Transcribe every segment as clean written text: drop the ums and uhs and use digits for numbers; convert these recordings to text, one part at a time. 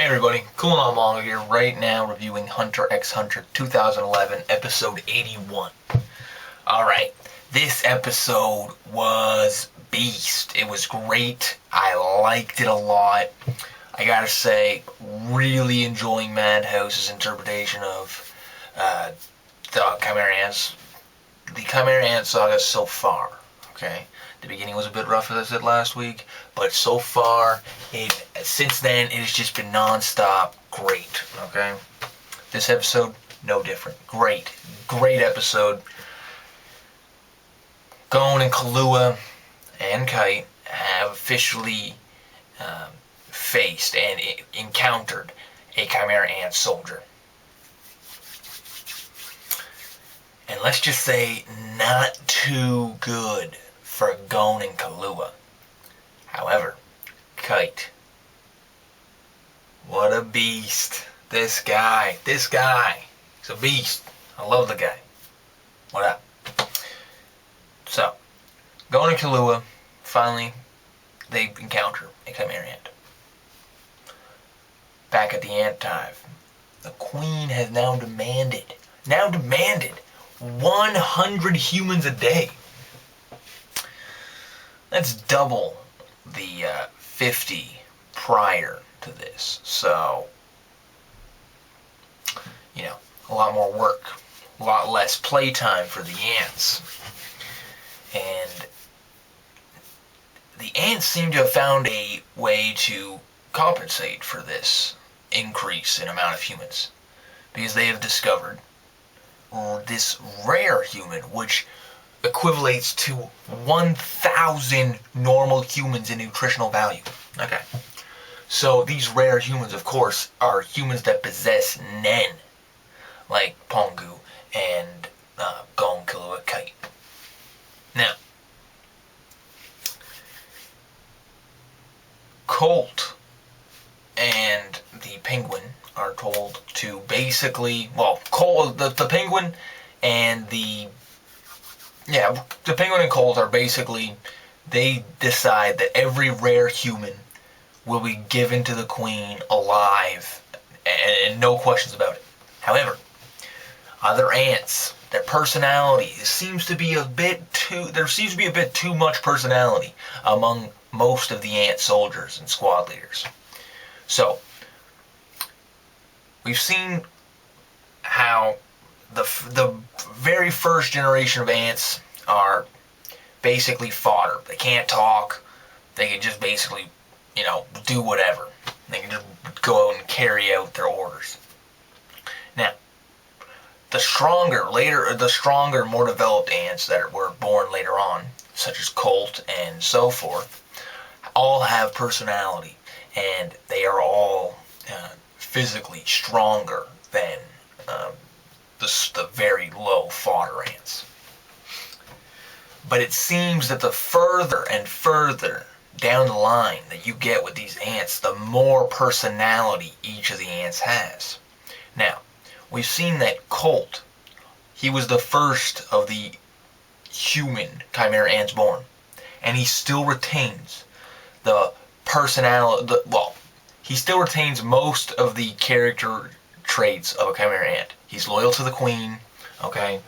everybody, Cool on Manga here, right now reviewing Hunter x Hunter 2011, episode 81. Alright, this episode was beast. It was great. I liked it a lot. I gotta say, really enjoying Madhouse's interpretation of the Chimera Ants. The Chimera Ant saga so far, okay? The beginning was a bit rough, as I said last week, but so far, since then, it has just been non-stop great, okay? This episode, no different. Great episode. Gon and Killua and Kite have officially faced and encountered a Chimera Ant soldier. And let's just say, not too good for Gon and Killua. However, Kite, what a beast. This guy, he's a beast. I love the guy. What up? So, Gon and Killua, finally, they encounter a Chimera Ant. Back at the Ant Hive, the Queen has now demanded 100 humans a day. That's double the 50 prior to this. So, a lot more work, a lot less playtime for the ants. And the ants seem to have found a way to compensate for this increase in amount of humans, because they have discovered this rare human, which equivalates to 1,000 normal humans in nutritional value. Okay. So these rare humans, of course, are humans that possess Nen, like Pongu and Gon, Killua, Kite. Now, Colt and the Penguin are told to basically, Colt, the Penguin and the Penguin and Colt are basically, they decide that every rare human will be given to the Queen alive, and no questions about it. However, other ants, their personality seems to be a bit too much personality among most of the ant soldiers and squad leaders. So, we've seen how the very first generation of ants are basically fodder. They can't talk. They can just basically, do whatever. They can just go out and carry out their orders. Now, the stronger, more developed ants that were born later on, such as Colt and so forth, all have personality, and they are all physically stronger than the very low fodder ants. But it seems that the further and further down the line that you get with these ants, the more personality each of the ants has. Now, we've seen that Colt, he was the first of the human Chimera ants born, and he still retains the personality, he still retains most of the character traits of a Chimera ant. He's loyal to the Queen, okay,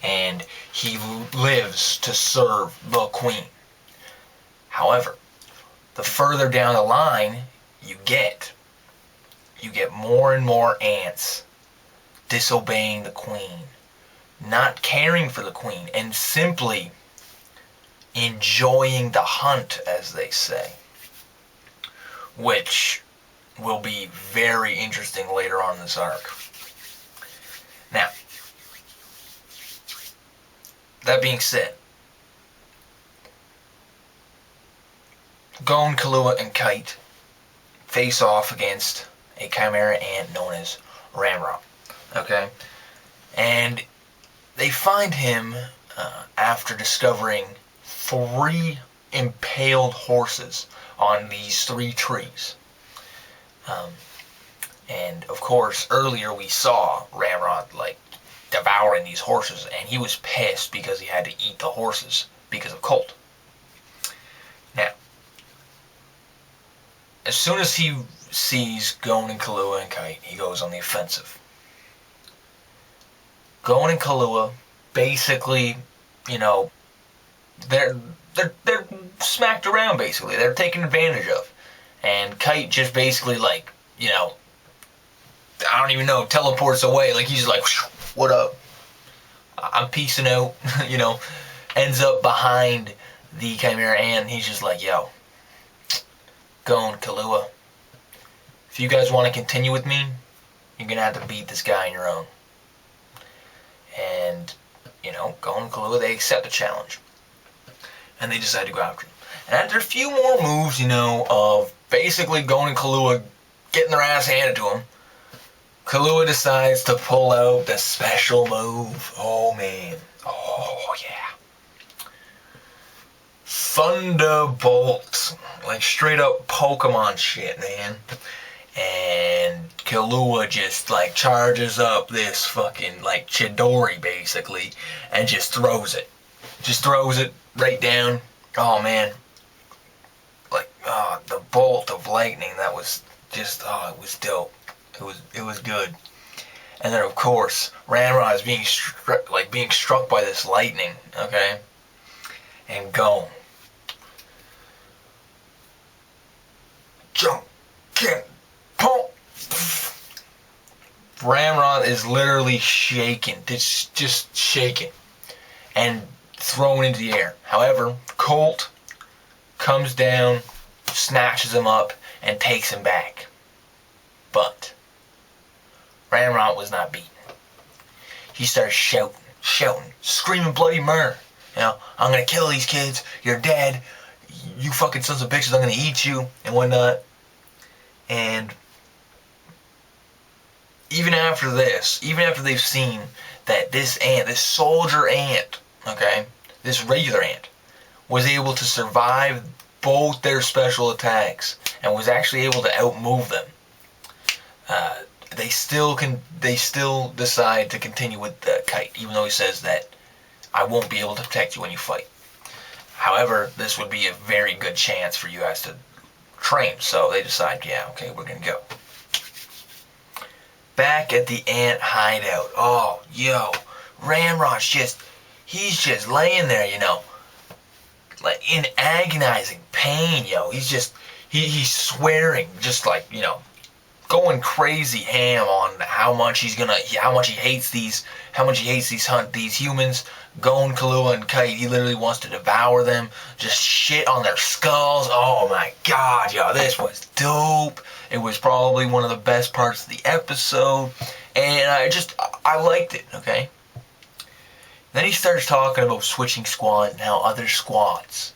and he lives to serve the Queen. However, the further down the line you get more and more ants disobeying the Queen, not caring for the Queen, and simply enjoying the hunt, as they say, which will be very interesting later on in this arc. Now, that being said, Gon, Killua, and Kite face off against a Chimera ant known as Ramrod. Okay? And they find him after discovering 3 impaled horses on these 3 trees. And of course, earlier we saw Ramrod devouring these horses, and he was pissed because he had to eat the horses because of Colt. Now, as soon as he sees Gon and Killua and Kite, he goes on the offensive. Gon and Killua basically, they're smacked around basically. They're taken advantage of. And Kite just basically I don't even know, teleports away. Like he's like, what up? I'm peacing out, ends up behind the Chimera Ant. He's just like, yo, Gon, Killua, if you guys want to continue with me, you're going to have to beat this guy on your own. And, Gon and Killua, they accept the challenge. And they decide to go after him. And after a few more moves, of basically Gon and Killua getting their ass handed to him, Killua decides to pull out the special move. Oh, man. Oh, yeah. Thunderbolt. Like, straight up Pokemon shit, man. And Killua just, charges up this fucking, Chidori, basically, and just throws it. Just throws it right down. Oh, man. The bolt of lightning, that was just, it was dope. It was good. And then, of course, Ramrod is being struck by this lightning, okay? And Gon. Jump, get, pump. Ramrod is literally shaking. It's just shaking. And thrown into the air. However, Colt comes down, snatches him up, and takes him back. But Ramrod was not beaten. He started shouting, screaming bloody murder. I'm gonna kill these kids. You're dead. You fucking sons of bitches. I'm gonna eat you and whatnot. And even after they've seen that this soldier ant, okay, this regular ant, was able to survive both their special attacks and was actually able to outmove them, they still decide to continue with the Kite, even though he says that I won't be able to protect you when you fight. However, this would be a very good chance for you guys to train, so they decide, yeah, okay, we're gonna go. Back at the ant hideout. Oh, yo, Ramrod's he's just laying there, in agonizing pain, yo. He's swearing, going crazy ham on how much he hates these humans. Gon, Killua, and Kite, he literally wants to devour them, just shit on their skulls. Oh my god, yo, this was dope. It was probably one of the best parts of the episode, and I liked it, okay? Then he starts talking about switching squads and how other squads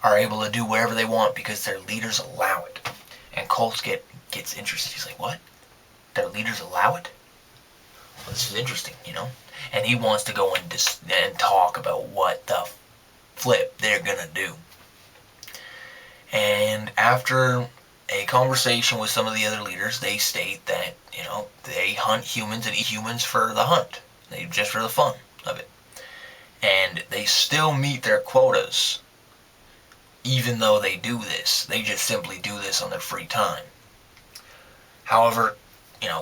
are able to do whatever they want because their leaders allow it. And Colt gets interested. He's like, what? Their leaders allow it? Well, this is interesting, And he wants to go and talk about what the flip they're gonna do. And after a conversation with some of the other leaders, they state that, they hunt humans and eat humans for the hunt. Just for the fun of it. And they still meet their quotas, even though they do this. They just simply do this on their free time. However,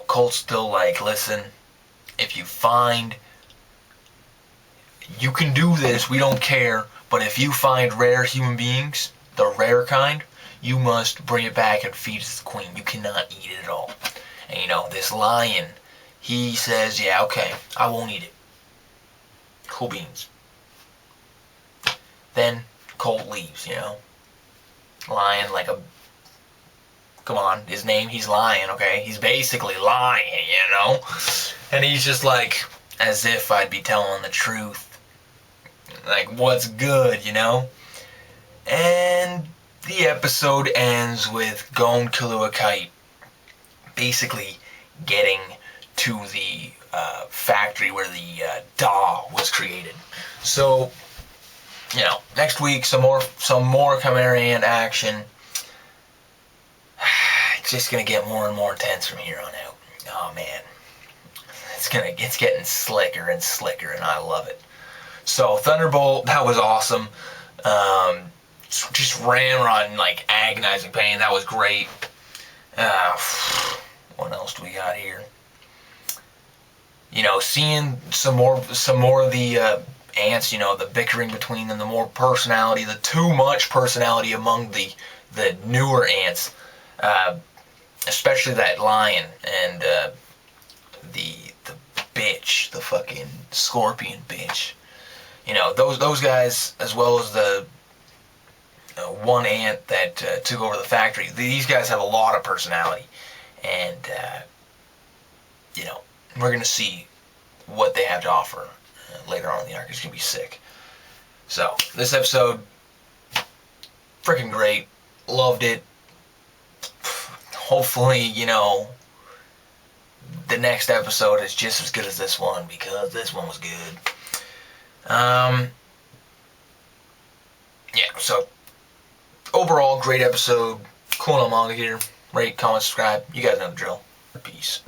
Colt's still listen, if you find, you can do this, we don't care, but if you find rare human beings, the rare kind, you must bring it back and feed it to the queen. You cannot eat it at all. And this lion, he says, yeah, okay, I won't eat it. Cool beans. Then Colt leaves, Lion come on, his name, he's Lion, okay? He's basically lying, And he's just as if I'd be telling the truth. What's good, And the episode ends with Gon, Killua, Kite basically getting to the factory where the Da was created. So, next week some more Chimera Ant action. It's just gonna get more and more intense from here on out. Oh man, it's getting slicker and slicker, and I love it. So Thunderbolt, that was awesome. Just Ramrod in agonizing pain. That was great. What else do we got here? You know, seeing some more of the ants. You know, the bickering between them, the more personality, the too much personality among the newer ants, especially that lion and the bitch, the fucking scorpion bitch. You know, those guys, as well as the one ant that took over the factory. These guys have a lot of personality, and you know, we're gonna see what they have to offer later on in the arc. It's gonna be sick. So this episode, freaking great. Loved it. Hopefully, you know, the next episode is just as good as this one, because this one was good. Yeah, so overall, great episode. Cool on Manga here. Rate, comment, subscribe. You guys know the drill. Peace.